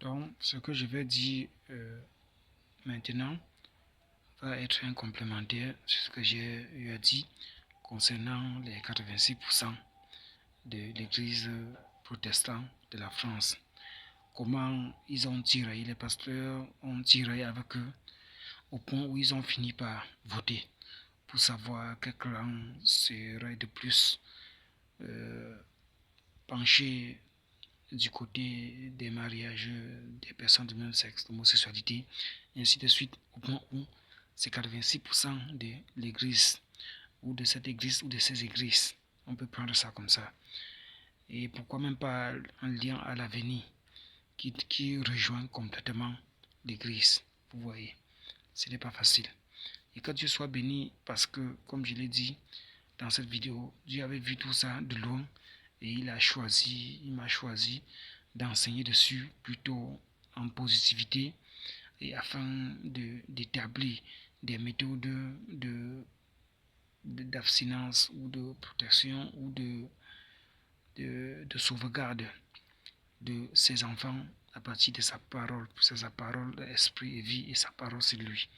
Donc, ce que je vais dire maintenant va être un complémentaire sur ce que j'ai eu à dire concernant les 86% de l'Église protestante de la France. Comment ils ont tiré, les pasteurs ont tiré avec eux au point où ils ont fini par voter pour savoir quel clan serait de plus penché du côté des mariages des personnes du même sexe, l'homosexualité, et ainsi de suite, au point où c'est 86% de l'église, ou de cette église, ou de ces églises. On peut prendre ça comme ça. Et pourquoi même pas en lien à l'avenir, qui rejoint complètement l'église. Vous voyez, ce n'est pas facile. Et que Dieu soit béni, parce que, comme je l'ai dit dans cette vidéo, Dieu avait vu tout ça de loin, et il m'a choisi d'enseigner dessus plutôt en positivité et afin d'établir des méthodes d'abstinence ou de protection ou de sauvegarde de ses enfants à partir de sa parole. C'est sa parole, esprit et vie, et sa parole c'est lui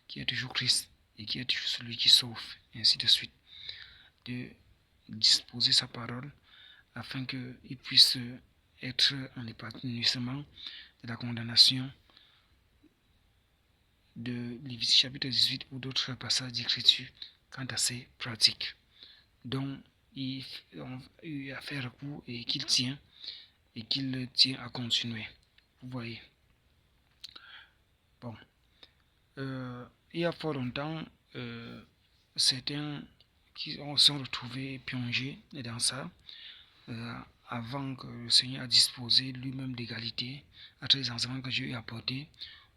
qui est toujours Christ et qui est toujours celui qui sauve, et ainsi de suite. De disposer sa parole afin qu'il puisse être en épanouissement de la condamnation de Lévitique chapitre 18 ou d'autres passages d'écriture quant à ces pratiques. Donc, il a fait recours et qu'il tient à continuer. Vous voyez. Bon. Il y a fort longtemps, certains qui se sont retrouvés plongés dans ça, avant que le Seigneur a disposé lui-même d'égalité à travers les enseignements que Dieu a apportés,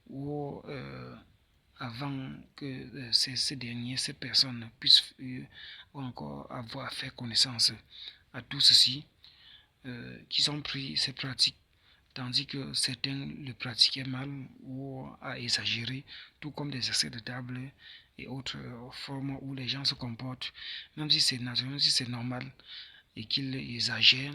ou avant que ces personnes puissent ou encore avoir fait connaissance à tout ceci, qu'ils ont pris ces pratiques, tandis que certains le pratiquaient mal ou à exagérer, tout comme des excès de table et autres formes où les gens se comportent, même si c'est naturel, même si c'est normal, et qu'ils exagèrent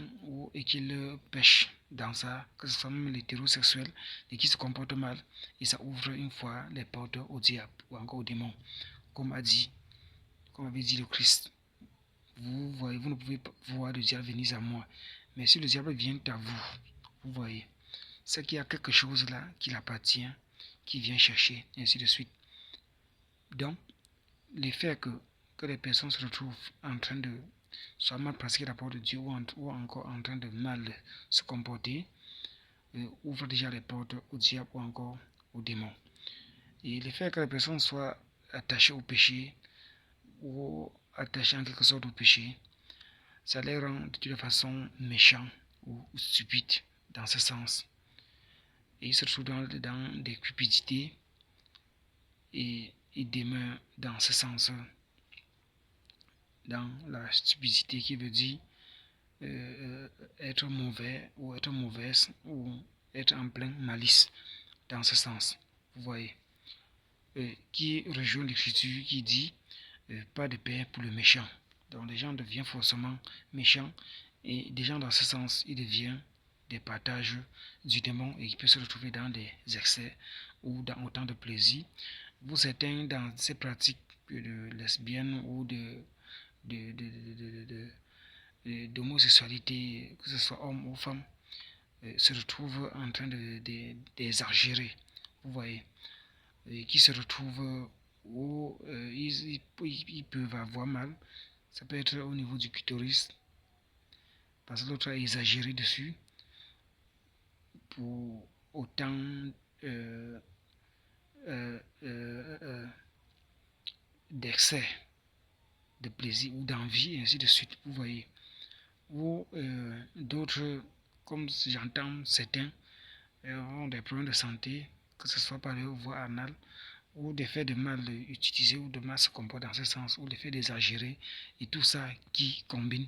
et qu'ils pêchent dans ça, que ce soit même l'hétérosexuel, et qui se comporte mal, et ça ouvre une fois les portes au diable ou encore au démon, comme avait dit le Christ. Vous voyez, vous ne pouvez pas voir le diable venir à moi, mais si le diable vient à vous, vous voyez, c'est qu'il y a quelque chose là qui l'appartient, qui vient chercher, et ainsi de suite. Donc, l'effet que les personnes se retrouvent en train de soit mal pratiquer la parole de Dieu ou encore en train de mal se comporter, ouvre déjà les portes au diable ou encore au démon. Et le fait que la personne soit attachée au péché ou attachée en quelque sorte au péché, ça les rend de toute façon méchants ou stupides dans ce sens. Et ils se retrouvent dans des cupidités et ils demeurent dans ce sens, dans la stupidité qui veut dire être mauvais ou être mauvaise ou être en plein malice dans ce sens, vous voyez, qui rejoint l'écriture qui dit pas de paix pour le méchant. Donc les gens deviennent forcément méchants et des gens dans ce sens ils deviennent des partages du démon et qui peuvent se retrouver dans des excès ou dans autant de plaisir. Vous certains dans ces pratiques de lesbiennes ou d'homosexualité, que ce soit homme ou femme, se retrouvent en train d'exagérer, vous voyez, et qui se retrouvent où ils peuvent avoir mal. Ça peut être au niveau du clitoris, parce que l'autre a exagéré dessus pour autant d'excès, de plaisir ou d'envie, et ainsi de suite, vous voyez. Ou d'autres, comme j'entends certains, ont des problèmes de santé, que ce soit par les voies anales, ou des faits de mal utilisés, ou de mal se comporter dans ce sens, ou des faits d'exagérer, et tout ça qui combine.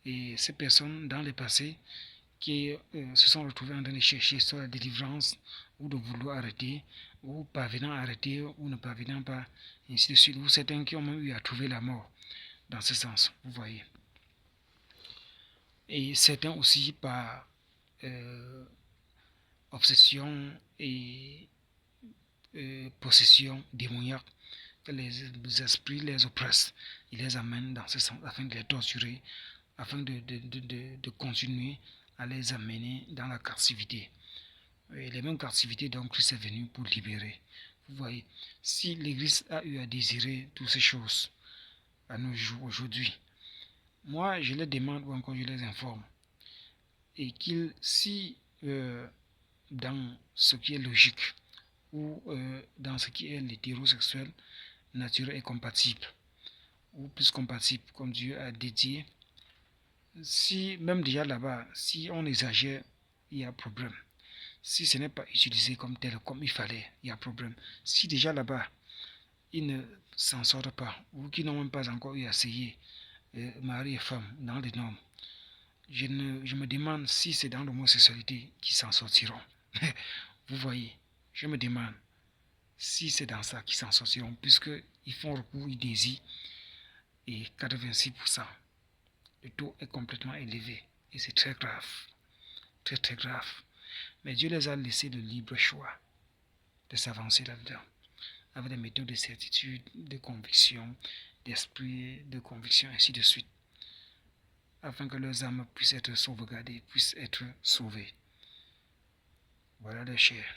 Et ces personnes, dans le passé, qui se sont retrouvées en train de chercher soit la délivrance, ou de vouloir arrêter, ou parvenant à arrêter, ou ne parvenant pas, ainsi de suite, ou certains qui ont même eu à trouver la mort, dans ce sens, vous voyez. Et certains aussi par obsession et possession démoniaque, que les esprits les oppressent, ils les amènent dans ce sens afin de les torturer, afin de continuer à les amener dans la captivité. Et les mêmes captivités dont Christ est venu pour libérer. Vous voyez, si l'Église a eu à désirer toutes ces choses à nos jours aujourd'hui, moi je les demande ou encore je les informe. Et qu'ils, si dans ce qui est logique ou dans ce qui est l'hétérosexuel, naturel et compatible, ou plus compatible, comme Dieu a dédié, si même déjà là-bas, si on exagère, il y a problème. Si ce n'est pas utilisé comme tel, comme il fallait, il y a problème. Si déjà là-bas, ils ne s'en sortent pas, ou qu'ils n'ont même pas encore eu à essayer, mari et femme, dans les normes, je me demande si c'est dans l'homosexualité qu'ils s'en sortiront. Vous voyez, je me demande si c'est dans ça qu'ils s'en sortiront, puisqu'ils font recours, ils désirent, et 86%. Le taux est complètement élevé, et c'est très grave, très très grave. Mais Dieu les a laissé le libre choix de s'avancer là-dedans, avec des méthodes de certitude, de conviction, d'esprit, de conviction, ainsi de suite, afin que leurs âmes puissent être sauvegardées, puissent être sauvées. Voilà les chers.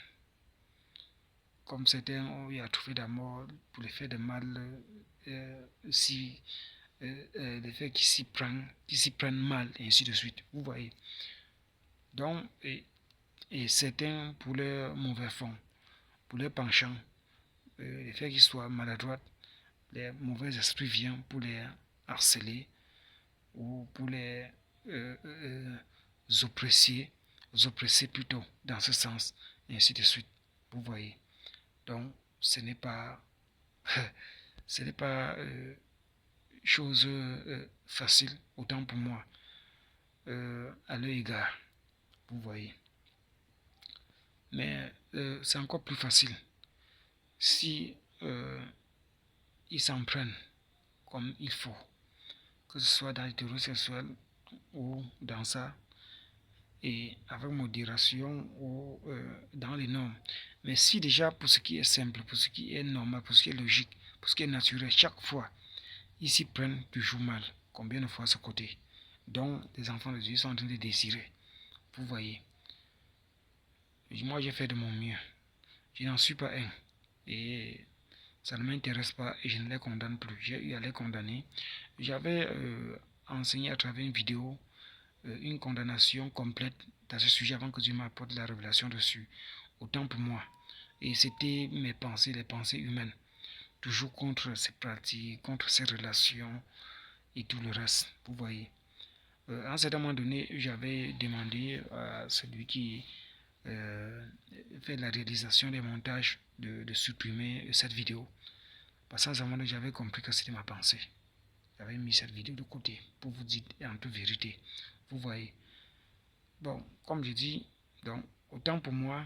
Comme certains ont eu à trouver la mort pour les faits de mal, les faits qui s'y prennent mal, et ainsi de suite. Vous voyez. Donc, et certains pour leur mauvais fond, pour leur penchant, les faits qu'ils soient maladroits, les mauvais esprits viennent pour les harceler ou pour les oppresser plutôt dans ce sens, et ainsi de suite. Vous voyez. Donc, ce n'est pas chose facile, autant pour moi, à leur égard. Vous voyez. Mais c'est encore plus facile si ils s'en prennent comme il faut, que ce soit dans l'hétérosexuel ou dans ça, et avec modération ou dans les normes. Mais si déjà pour ce qui est simple, pour ce qui est normal, pour ce qui est logique, pour ce qui est naturel, chaque fois, ils s'y prennent toujours mal. Combien de fois ce côté? Donc les enfants de Dieu sont en train de désirer. Vous voyez. Moi j'ai fait de mon mieux. Je n'en suis pas un. Et ça ne m'intéresse pas et je ne les condamne plus. J'ai eu à les condamner. J'avais enseigné à travers une vidéo une condamnation complète dans ce sujet avant que Dieu m'apporte la révélation dessus. Autant pour moi. Et c'était mes pensées, les pensées humaines. Toujours contre ces pratiques, contre ces relations et tout le reste. Vous voyez. À un certain moment donné, j'avais demandé à celui qui fait la réalisation des montages de supprimer cette vidéo. Parce qu'à ce moment-là, j'avais compris que c'était ma pensée. J'avais mis cette vidéo de côté pour vous dire en toute vérité. Vous voyez. Bon, comme je dis, donc, autant pour moi,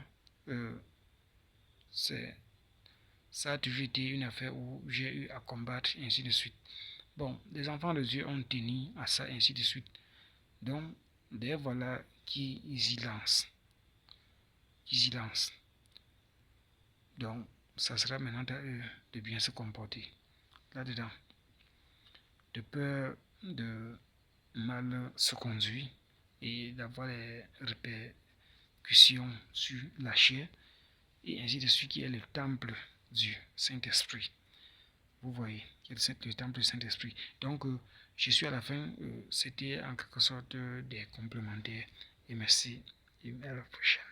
ça a toujours été une affaire où j'ai eu à combattre, et ainsi de suite. Bon, les enfants de Dieu ont tenu à ça, et ainsi de suite. Donc, les voilà qui y lancent. Ils y lancent. Donc, ça sera maintenant à eux de bien se comporter là-dedans. De peur de mal se conduire et d'avoir les répercussions sur la chair et ainsi de suite qui est le temple du Saint-Esprit. Vous voyez, qui est le temple du Saint-Esprit. Donc, je suis à la fin. C'était en quelque sorte des complémentaires. Et merci. Et à la prochaine.